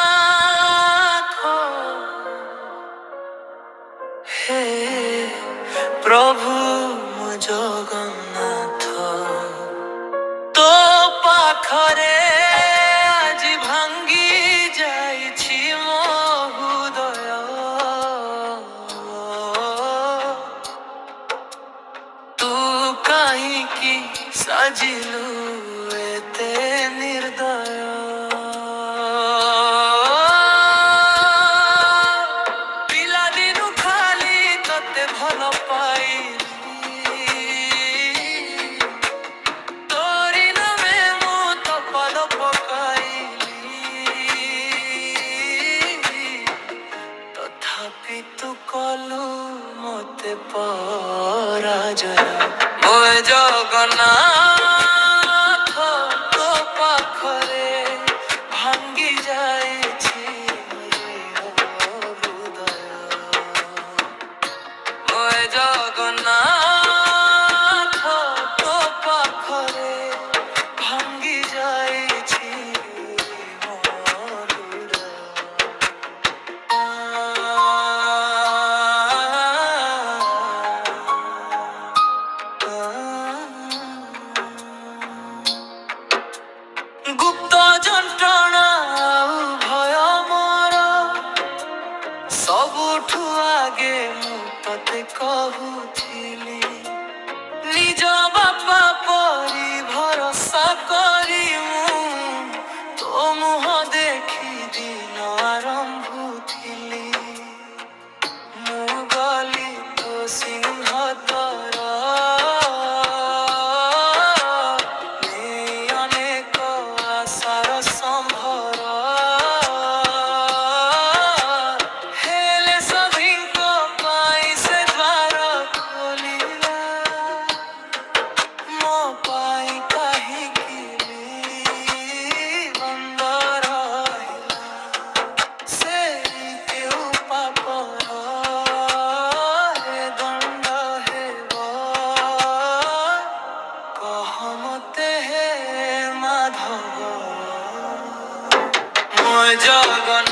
জগন্নাথ হে প্রভু জগন্নাথ তো পাখরে আজি ভাঙ্গি যাইছি মো হৃদয় তু কাহিকি সাজিলু এতে ନିର୍ଦୟ ପିଲାଦିନୁ ଖାଲି ତତେ ଭଲ ପାଇଲି ତୋରି ନାମେ ମୁଁ ତ ପଦ ପକାଇଲି ତଥାପି ତୁ କଲୁ ମତେ ପରାଜୟ ଓ ଜଗନ୍ନାଥ ତୋ ପାଖରେ ଭାଙ୍ଗି ଯାଇଛି ହୃଦୟ ଓ ଜଗନ୍ନାଥ ତୋ ପାଖରେ ଭାଙ୍ଗି ଯାଇଛି ମୋ ହୃଦୟ গুপ্ত যন্ত্রণা ভয় মোর ସବୁଠୁ ଆଗେ ମୁଁ ତତେ କହୁଥିଲି ନିଜ ବାପା ପରି ଭରସା କରି ମୁଁ ତୋ ମୁହଁ ଦେଖି ଦିନ ଆରମ୍ଭୁଥିଲି ମୁଁ ଗଲି ତୋ ସିଂହଦ୍ୱାର ନେଇ ଅନେକ ଆଶାର ସମ୍ଭର ହେଲେ ସଭିଙ୍କ ପାଇଁ ସେ ଦ୍ୱାର ଖୋଲିଲା ମୋ ପାଇଁ କାହିଁକି ବନ୍ଦ ରହିଲା ସେଇ କେଉଁ ପାପର ଦଣ୍ଡ ହେବ କହ ମତେ ହେ ମାଧବ ମୋ ଜଗନ୍ନାଥ